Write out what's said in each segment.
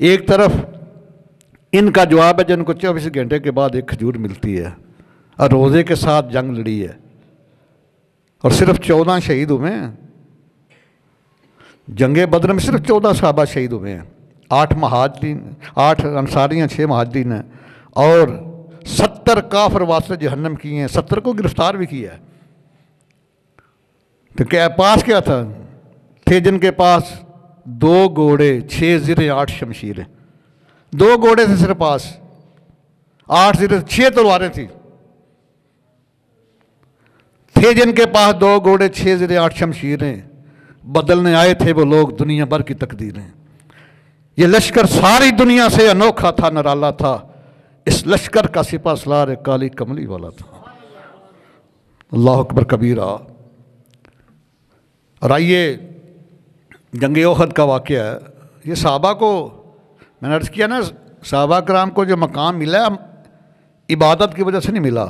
ایک طرف ان کا جواب ہے جن کو 24 گھنٹے کے بعد ایک کھجور ملتی ہے اور روزے کے ساتھ جنگ لڑی ہے اور صرف 14 شہید ہوئے ہیں. جنگ بدر میں صرف 14 صحابہ شہید ہوئے ہیں. 8 مہاجرین، 8 انصاری ہیں، 6 مہاجرین ہیں اور 70 کافر واسطے جہنم کی ہیں، 70 کو گرفتار بھی کیا ہے. تو کیا پاس کیا تھا؟ تھے جن کے پاس 2 گھوڑے، 6 زرہیں، 8 شمشیریں. 2 گھوڑے تھے صرف پاس، 8 زرہیں، 6 تلواریں تھیں. تھے جن کے پاس 2 گھوڑے، 6 زرہیں، 8 شمشیریں. بدلنے آئے تھے وہ لوگ دنیا بھر کی تقدیریں. یہ لشکر ساری دنیا سے انوکھا تھا، نرالا تھا. اس لشکر کا سپہ سالار کالی کملی والا تھا. اللہ اکبر کبیرہ. اور آئیے جنگ احد کا واقعہ ہے. یہ صحابہ کو میں نے عرض کیا نا، صحابہ کرام کو جو مقام ملا ہے عبادت کی وجہ سے نہیں ملا،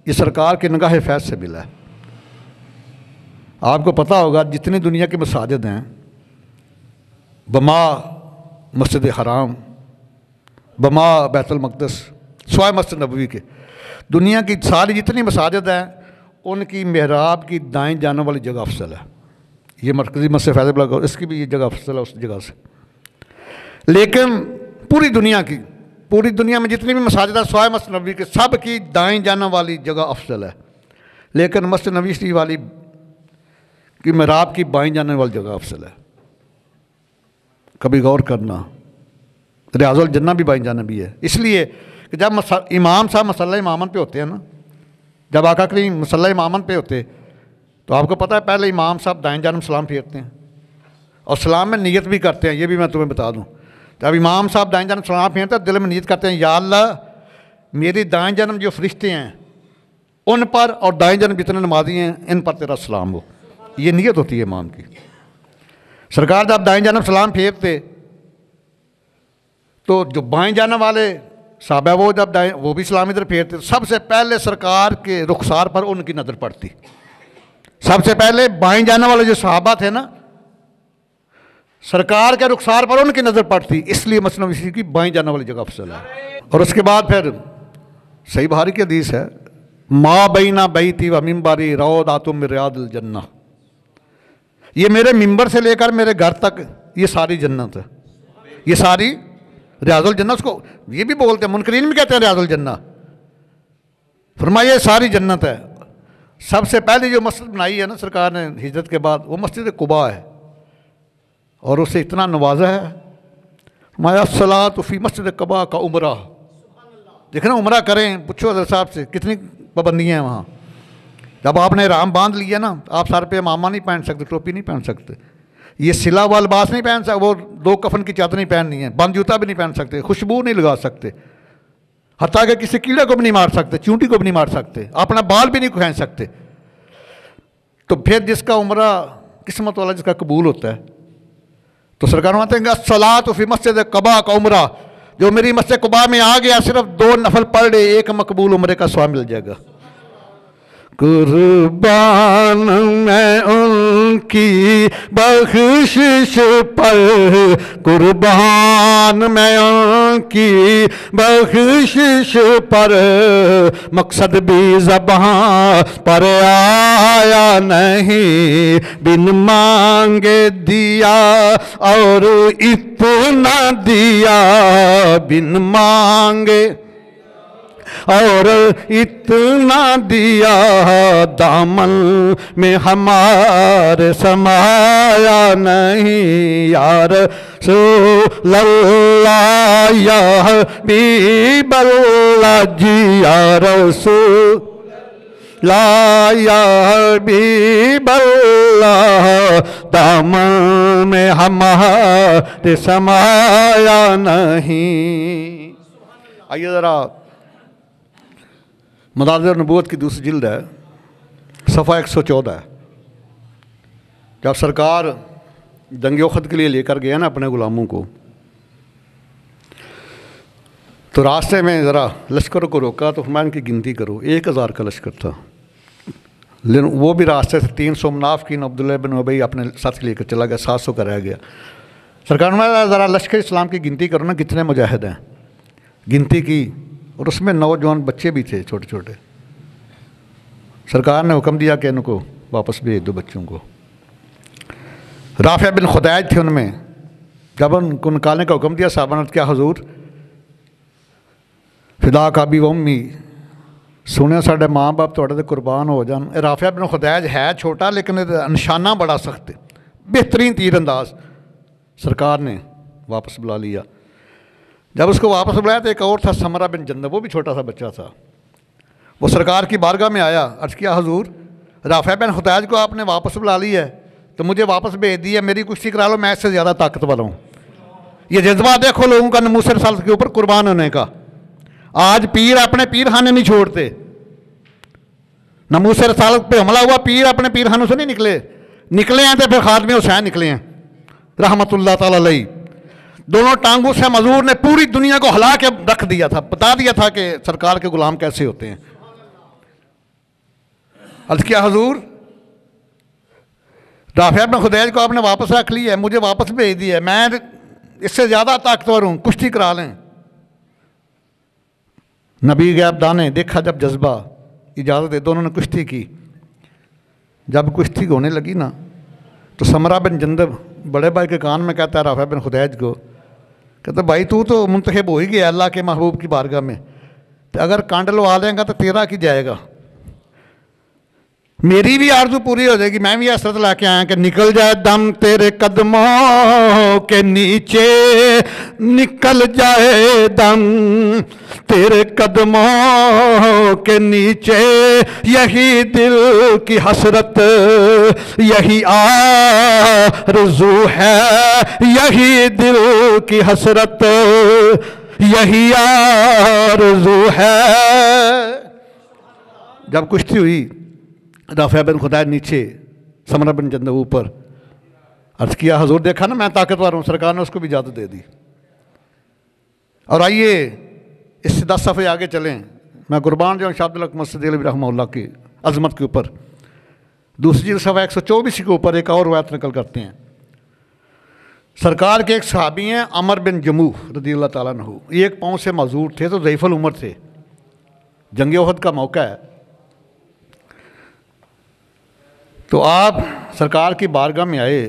یہ سرکار کے نگاہ فیض سے ملا ہے. آپ کو پتہ ہوگا جتنی دنیا کے مساجد ہیں، بما مسجد حرام، بما بیت المقدس، سوائے مسجد نبوی کے، دنیا کی ساری جتنی مساجد ہیں ان کی محراب کی دائیں جانے والی جگہ افضل ہے. یہ مرکزی مسجد فیض اللہ، اس کی بھی یہ جگہ افضل ہے اس جگہ سے. لیکن پوری دنیا میں جتنی بھی مساجد ہیں سوائے مسجد نبوی کے، سب کی دائیں جانے والی جگہ افضل ہے. لیکن مسجد نبوی شریف والی کی محراب کی بائیں جانے والی جگہ افضل ہے. کبھی غور کرنا، ریاض الجنہ بھی بائیں جانا بھی ہے. اس لیے کہ جب امام صاحب مصلی امامت پہ ہوتے ہیں نا، جب آقا کریم مصلی امامت پہ ہوتے تو آپ کو پتہ ہے پہلے امام صاحب دائیں جانب سلام پھیرتے ہیں اور سلام میں نیت بھی کرتے ہیں. یہ بھی میں تمہیں بتا دوں، جب امام صاحب دائیں جانب سلام پھیرتے ہیں دل میں نیت کرتے ہیں، یا اللہ میری دائیں جانب جو فرشتے ہیں ان پر اور دائیں جانب جتنے نمازی ہیں ان پر تیرا سلام ہو. یہ نیت ہوتی ہے امام کی. سرکار جب دائیں جانب سلام پھیرتے تو جو بائیں جانب والے صحابہ وہ جب وہ بھی سلام ادھر پھیرتے، سب سے پہلے سرکار کے رخسار پر ان کی نظر پڑتی. سب سے پہلے بائیں جانے والے جو صحابہ تھے نا، سرکار کے رخسار پر ان کی نظر پڑتی. اس لیے مسجد نبوی کی بائیں جانے والی جگہ افضل ہے. اور اس کے بعد پھر صحیح بخاری کی حدیث ہے، ما بین بیتی و منبری روضۃ من ریاض الجنہ. یہ میرے ممبر سے لے کر میرے گھر تک یہ ساری جنت ہے، یہ ساری ریاض الجنہ. اس کو یہ بھی بولتے ہیں، منکرین بھی کہتے ہیں ریاض الجنہ. فرمایا یہ ساری جنت ہے. سب سے پہلی جو مسجد بنائی ہے نا سرکار نے ہجرت کے بعد، وہ مسجد قباء ہے اور اسے اتنا نوازا ہے. فرمایا الصلاۃ فی مسجد قباء کا عمرہ. دیکھنا عمرہ کریں، پوچھو حضرت صاحب سے کتنی پابندیاں ہیں وہاں. جب آپ نے احرام باندھ لیا نا، آپ سر پہ امامہ نہیں پہن سکتے، ٹوپی نہیں پہن سکتے، یہ صلہ و لباس نہیں پہن سکتے، وہ 2 کفن کی چادر نہیں پہننی ہے، بند جوتا بھی نہیں پہن سکتے، خوشبو نہیں لگا سکتے، حتیٰ کہ کسی کیڑے کو بھی نہیں مار سکتے، چونٹی کو بھی نہیں مار سکتے، اپنا بال بھی نہیں کھین سکتے. تو پھر جس کا عمرہ قسمت والا جس کا قبول ہوتا ہے تو سرکار فرماتے ہیں کہ الصلاۃ فی مسجد قباء کا عمرہ. جو میری مسجد قباء میں آ گیا صرف 2 نفل پڑھ لے، 1 مقبول عمرے کا ثواب مل جائے گا. قربان میں ان کی بخشش پر، قربان میں ان کی بخشش پر، مقصد بھی زباں پر آیا نہیں، بن مانگے دیا اور اتنا دیا، بن مانگے اور اتنا دیا، دامن میں ہمارے سمایا نہیں. یا رسول اللہ یا حبیب اللہ جی، یا رسول اللہ یا حبیب اللہ، دامن میں ہمارے سمایا نہیں. آئیے ذرا مدارج النبوت کی دوسری جلد ہے، صفحہ 114 ہے. جب سرکار جنگ احد کے لیے لے کر گیا نا اپنے غلاموں کو، تو راستے میں ذرا لشکروں کو روکا تو فرمایا ان کی گنتی کرو. 1000 کا لشکر تھا، لیکن وہ بھی راستے سے 300 منافقین عبداللہ بن ابی اپنے ساتھ لے کر چلا گیا، 700 کا رہ گیا. سرکار نے ذرا لشکر اسلام کی گنتی کرو نا کتنے مجاہد ہیں. گنتی کی اور اس میں نوجوان بچے بھی تھے چھوٹے چھوٹے. سرکار نے حکم دیا کہ ان کو واپس بھیج دو بچوں کو. رافع بن خدیج تھے ان میں. جب ان کو نکالنے کا حکم دیا صحابہ نے کیا حضور فدا کا بھی امی سنیا ساڈے ماں باپ تھوڑے تے قربان ہو جان. رافع بن خدیج ہے چھوٹا لیکن نشانہ بڑا سخت ہے, بہترین تیر انداز. سرکار نے واپس بلا لیا. جب اس کو واپس بلایا تو ایک اور تھا سمرہ بن جندب, وہ بھی چھوٹا سا بچہ تھا. وہ سرکار کی بارگاہ میں آیا, عرض کیا حضور رافع بن خدیج کو آپ نے واپس بلا لی ہے تو مجھے واپس بھیج دیا, میری کشتی کرا لو, میں اس سے زیادہ طاقتور ہوں. یہ جذبہ دیکھو لوگوں کا ناموس رسالت کے اوپر قربان ہونے کا. آج پیر اپنے پیر خانے نہیں چھوڑتے. ناموس رسالت پہ حملہ ہوا, پیر اپنے پیر خانوں سے نہیں نکلے ہیں تو پھر خاتم حسین نکلے ہیں رحمۃ اللہ تعالی علیہ. دونوں ٹانگوں سے مزور نے پوری دنیا کو ہلا کے رکھ دیا تھا, بتا دیا تھا کہ سرکار کے غلام کیسے ہوتے ہیں. عرض کیا حضور رافع بن خدیج کو آپ نے واپس رکھ لی ہے, مجھے واپس بھیج دیا ہے, میں اس سے زیادہ طاقتور ہوں, کشتی کرا لیں. نبی غیب دانے دیکھا جب جذبہ اجازت دے, دونوں نے کشتی کی. جب کشتی ہونے لگی نا تو سمرہ بن جندب بڑے بھائی کے کان میں کہتا ہے رافع بن خدیج کو, کہتا بھائی تو منتخب ہو ہی گیا اللہ کے محبوب کی بارگاہ میں, تو اگر کانڈ لوا دیں گا تو تیرا کی جائے گا, میری بھی آرزو پوری ہو جائے گی. میں بھی حسرت لا کے آیا کہ نکل جائے دم تیرے قدموں کے نیچے, نکل جائے دم تیرے قدموں کے نیچے, یہی دل کی حسرت یہی آرزو ہے, یہی دل کی حسرت یہی آرزو ہے. جب کشتی ہوئی رافع بن خدیج نیچے, سمرہ بن جندب اوپر. عرض کیا حضور دیکھا نا میں طاقتور ہوں. سرکار نے اس کو بھی اجازت دے دی. اور آئیے اس سے 10 صفحے آگے چلیں. میں قربان جاؤں شاہ عبدالحق مسعود دہلوی رحمہ اللہ کی عظمت کے اوپر. دوسری جلد صفحہ 124 کے اوپر ایک اور روایت نقل کرتے ہیں. سرکار کے ایک صحابی ہیں عمر بن جموح رضی اللہ تعالیٰ عنہ, ایک پاؤں سے معذور تھے تو ضعیف العمر تھے. جنگ احد کا موقع ہے تو آپ سرکار کی بارگاہ میں آئے.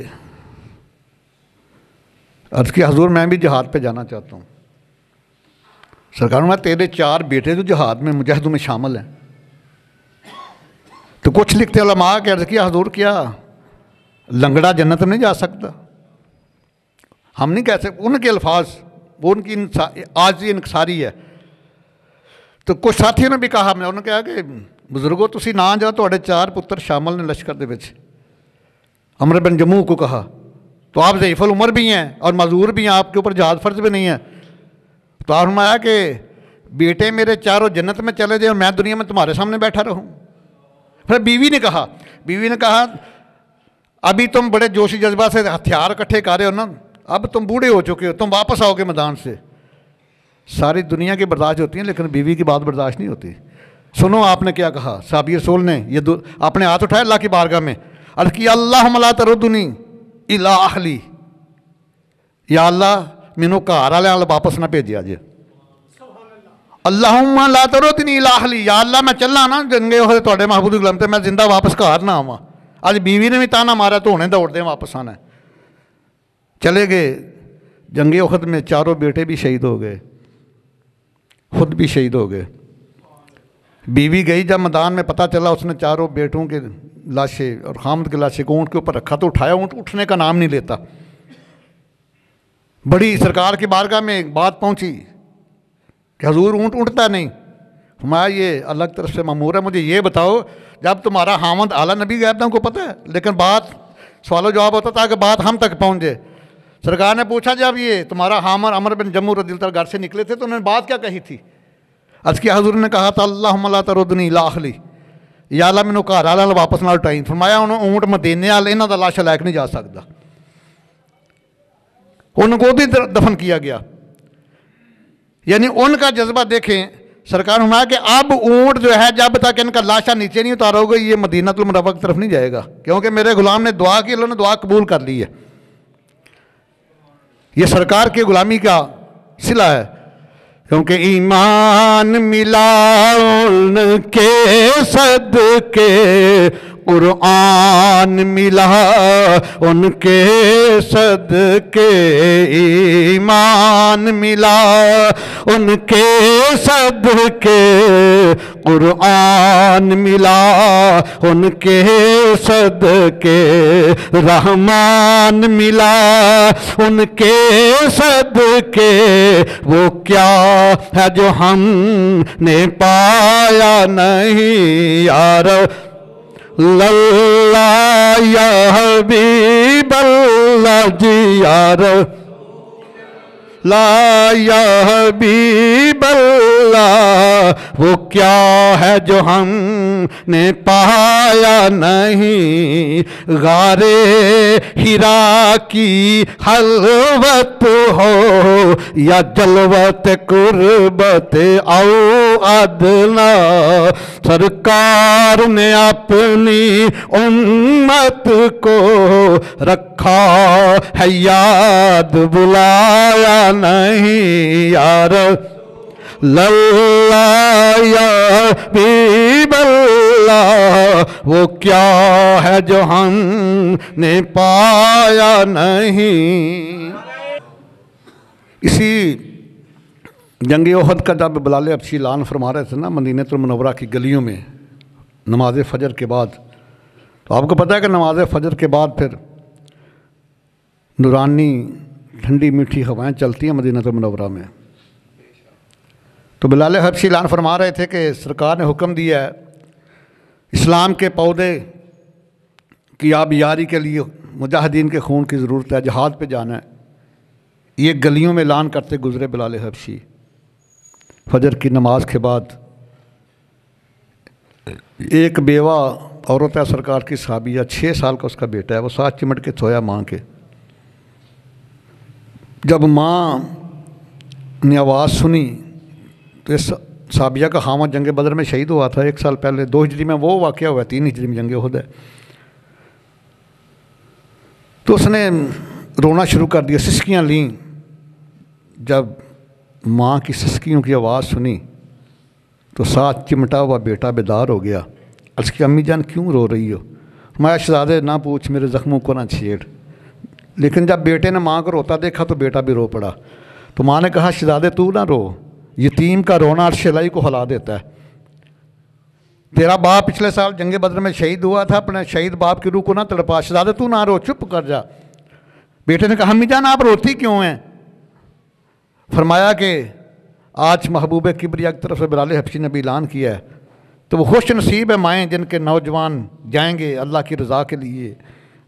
عرض کی حضور میں بھی جہاد پہ جانا چاہتا ہوں. سرکار میں تیرے 4 بیٹے جو جہاد میں مجاہدوں میں شامل ہیں. تو کچھ لکھتے علماء کہ عرض کیا حضور کیا لنگڑا جنت میں نہیں جا سکتا؟ ہم نہیں کہہ سکتے, ان کے الفاظ وہ ان کی عاجزی انکساری ہے. تو کچھ ساتھیوں نے بھی کہا, میں انہوں نے کہا کہ بزرگوں تسی نہ جاؤ, تھوڑے 4 پتر شامل نے لشکر دے وچ. عمر بن جموح کو کہا تو آپ ضعیف العمر بھی ہیں اور معذور بھی ہیں, آپ کے اوپر جہاد فرض بھی نہیں ہے. تو آپ نے فرمایا کہ بیٹے میرے چاروں جنت میں چلے جائیں اور میں دنیا میں تمہارے سامنے بیٹھا رہوں. پھر بیوی نے کہا ابھی تم بڑے جوشی جذبہ سے ہتھیار اکٹھے کر رہے ہو نا, اب تم بوڑھے ہو چکے ہو, تم واپس آؤ گے میدان سے. ساری دنیا کی برداشت ہوتی ہیں لیکن بیوی کی بات برداشت نہیں ہوتی. سنو آپ نے کیا کہا. صحابی رسول نے یہ اپنے ہاتھ اٹھائے اللہ کی بارگاہ میں, عرض کیا اللہم لا تردنی الی اہلی, یا اللہ مینوں گھر والے واپس نہ بھیجیا جے. اللہم لا تردنی الی اہلی, یا اللہ میں چلا نا جنگے ہوئے تھوڑے محبوب دی غلام تے میں زندہ واپس گھر نہ آواں. اج بیوی نے بھی تانا مارا تو ہونے دوڑ دے واپس آنا ہے. چلے گئے. جنگ احد میں 4 بیٹے بھی شہید ہو گئے, خود بھی شہید ہو گئے. بیوی گئی جب میدان میں, پتہ چلا اس نے 4 بیٹوں کے لاشیں اور خامد کی لاشیں کو اونٹ کے اوپر رکھا تو اٹھایا, اونٹ اٹھنے کا نام نہیں لیتا. بڑی سرکار کی بارگاہ میں ایک بات پہنچی کہ حضور اونٹ اٹھتا نہیں. فرمایا یہ اللہ کی طرف سے مامور ہے, مجھے یہ بتاؤ جب تمہارا خامد اعلیٰ نبی غیب کو پتہ ہے لیکن بات سوال و جواب ہوتا تھا کہ بات ہم تک پہنچ جائے. سرکار نے پوچھا جب یہ تمہارا حامر عمر بن جموح رضی اللہ عنہ گھر سے نکلے تھے تو انہوں نے بات کیا کہی تھی؟ عرض کیا حضور نے کہا تھا اللہم لا تردنی الی اہلی, یا اللہ مینوں گھر والے واپس نہ لٹائی. فرمایا انہوں اونٹ مدینے والے انہاں دا لاش لے کے نہیں جا سکتا. ان کو بھی دفن کیا گیا. یعنی ان کا جذبہ دیکھیں. سرکار فرمایا کہ اب اونٹ جو ہے جب تک ان کا لاشا نیچے نہیں اتارو گے یہ مدینہ المنورہ کی طرف نہیں جائے گا, کیونکہ میرے غلام نے دعا کی, اللہ نے دعا قبول کر لی ہے. یہ سرکار کی غلامی کا صلہ ہے، کیونکہ ایمان ملا ان کے صدقے، قرآن ملا ان کے صدقے، ایمان ملا ان کے صدقے، قرآن ملا ان کے صدقے، رحمان ملا ان کے صدقے، وہ کیا ہے جو ہم نے پایا نہیں، یار اللہ یا حبیب اللہ جی، یار لا یا حبیب اللہ، وہ کیا ہے جو ہم نے پایا نہیں، غار حرا کی خلوت ہو یا جلوت قربت او ادنا، سرکار نے اپنی امت کو رکھا ہے یاد، بلایا نہیں، یار اللہ یا حبیب اللہ، وہ کیا ہے جو ہم نے پایا نہیں۔ اسی جنگ احد کا جب بلال حبشی اعلان فرما رہے تھے نا مدینہ المنورہ کی گلیوں میں نماز فجر کے بعد، تو آپ کو پتہ ہے کہ نماز فجر کے بعد پھر نورانی ٹھنڈی میٹھی ہوائیں چلتی ہیں مدینہ المنورہ میں، تو بلال حبشی اعلان فرما رہے تھے کہ سرکار نے حکم دیا ہے اسلام کے پودے کی آبیاری کے لیے مجاہدین کے خون کی ضرورت ہے، جہاد پہ جانا ہے، یہ گلیوں میں اعلان کرتے گزرے بلال حبشی۔ فجر کی نماز کے بعد ایک بیوہ عورت ہے سرکار کی صحابیہ، 6 سال کا اس کا بیٹا ہے، وہ ساتھ چمٹ کے سویا ماں کے، جب ماں نے آواز سنی تو اس صحابیہ کا خاوند جنگ بدر میں شہید ہوا تھا 1 سال پہلے، 2 ہجری میں وہ واقعہ ہوا ہے، 3 ہجری میں جنگ احد ہے، تو اس نے رونا شروع کر دیا، سسکیاں لیں، جب ماں کی سسکیوں کی آواز سنی تو ساتھ چمٹا ہوا بیٹا بیدار ہو گیا، اس کی امی جان کیوں رو رہی ہو؟ میں شہزادے نہ پوچھ، میرے زخموں کو نہ چھیڑ، لیکن جب بیٹے نے ماں کو روتا دیکھا تو بیٹا بھی رو پڑا، تو ماں نے کہا شہزادے تو نہ رو، یتیم کا رونا عرش الہی کو ہلا دیتا ہے، تیرا باپ پچھلے سال جنگ بدر میں شہید ہوا تھا، اپنے شہید باپ کی روح کو نہ تڑپا، شہزادے تو نہ رو، چپ کر جا۔ بیٹے نے کہا امی جان آپ روتی کیوں ہیں؟ فرمایا کہ آج محبوب کبریا کی طرف سے بلال حبشی نے بھی اعلان کیا ہے، تو وہ خوش نصیب ہے مائیں جن کے نوجوان جائیں گے اللہ کی رضا کے لیے،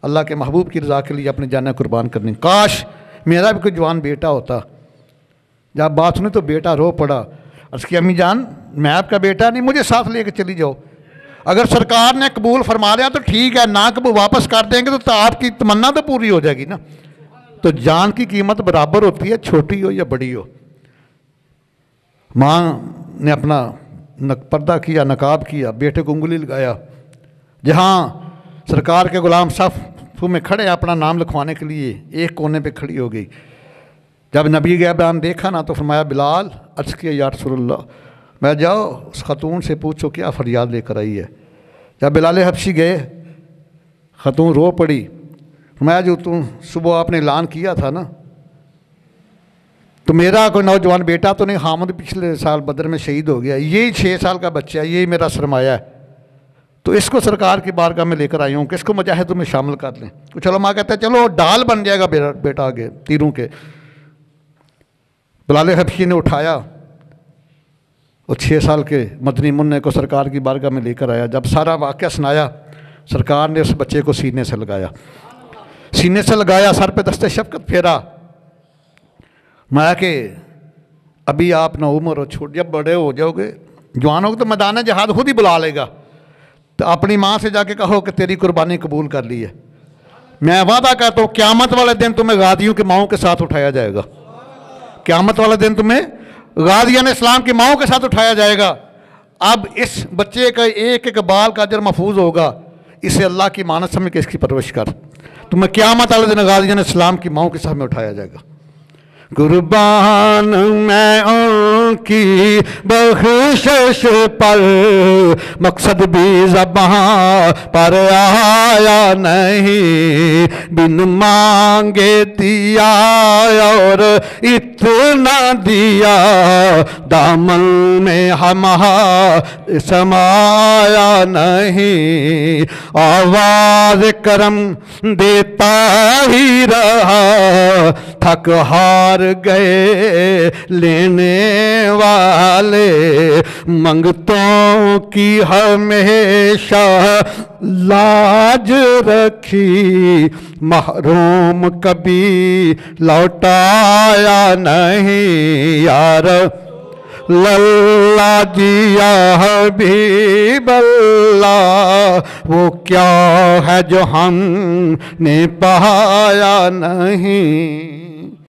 اللہ کے محبوب کی رضا کے لیے اپنی جانیں قربان کرنی، کاش میرا بھی کوئی جوان بیٹا ہوتا۔ جب بات سنی تو بیٹا رو پڑا، اس کی امی جان میں آپ کا بیٹا نہیں، مجھے ساتھ لے کے چلی جاؤ، اگر سرکار نے قبول فرما لیا تو ٹھیک ہے، نہ قبول واپس کر دیں گے تو آپ کی تمنا تو پوری ہو جائے گی نا، تو جان کی قیمت برابر ہوتی ہے، چھوٹی ہو یا بڑی ہو۔ ماں نے اپنا پردہ کیا، نقاب کیا، بیٹے کو انگلی لگایا، جہاں سرکار کے غلام صف میں کھڑے اپنا نام لکھوانے کے لیے ایک کونے پہ کھڑی ہو گئی، جب نبی غیبان دیکھا نا تو فرمایا بلال عرض کیا یا رسول اللہ، میں جاؤ اس خاتون سے پوچھو کیا فریاد لے کر آئی ہے۔ جب بلال حبشی گئے خاتون رو پڑی، فرمایا جو تم صبح آپ نے اعلان کیا تھا نا، تو میرا کوئی نوجوان بیٹا تو نہیں، خامد پچھلے سال بدر میں شہید ہو گیا، یہی 6 سال کا بچہ ہے، یہی میرا سرمایہ ہے، تو اس کو سرکار کی بارگاہ میں لے کر آئی ہوں کہ اس کو مجاہدوں میں شامل کر لیں۔ کچھ علماء کہتے ہیں چلو ڈال بن جائے گا بیٹا آگے تیروں کے۔ بلال حبشی نے اٹھایا اور 6 سال کے مدنی منع کو سرکار کی بارگاہ میں لے کر آیا، جب سارا واقعہ سنایا سرکار نے اس بچے کو سینے سے لگایا، سر پہ دست شفقت پھیرا، میں کہ ابھی آپ نہ عمر ہو، چھوٹ جب بڑے ہو جاؤ گے جوان ہو گے تو میدان جہاد خود ہی بلا لے گا، تو اپنی ماں سے جا کے کہو کہ تیری قربانی قبول کر لی ہے، میں وعدہ کرتا ہوں قیامت والے دن تمہیں غازیوں کے ماؤں کے ساتھ اٹھایا جائے گا، قیامت والے دن تمہیں غازیان اسلام کی ماؤں کے ساتھ اٹھایا جائے گا۔ اب اس بچے کا ایک ایک بال کا اجر محفوظ ہوگا، اسے اللہ کی مانت سمجھ کے اس کی پرورش کر، تمہیں قیامت والے دن غازیان اسلام کی ماؤں کے ساتھ میں اٹھایا جائے گا۔ قربان میں ان کی بخشش پر، مقصد بھی زباں پر آیا نہیں، بن مانگے دیا اور اتنا دیا، دامن میں ہمارے سمایا نہیں، آواز کرم دیتا ہی رہا، تھک ہار گئے لینے والے، منگتوں کی ہمیشہ لاج رکھی، محروم کبھی لوٹایا نہیں، یار اللہ جی یا حبیب اللہ، وہ کیا ہے جو ہم نے پایا نہیں۔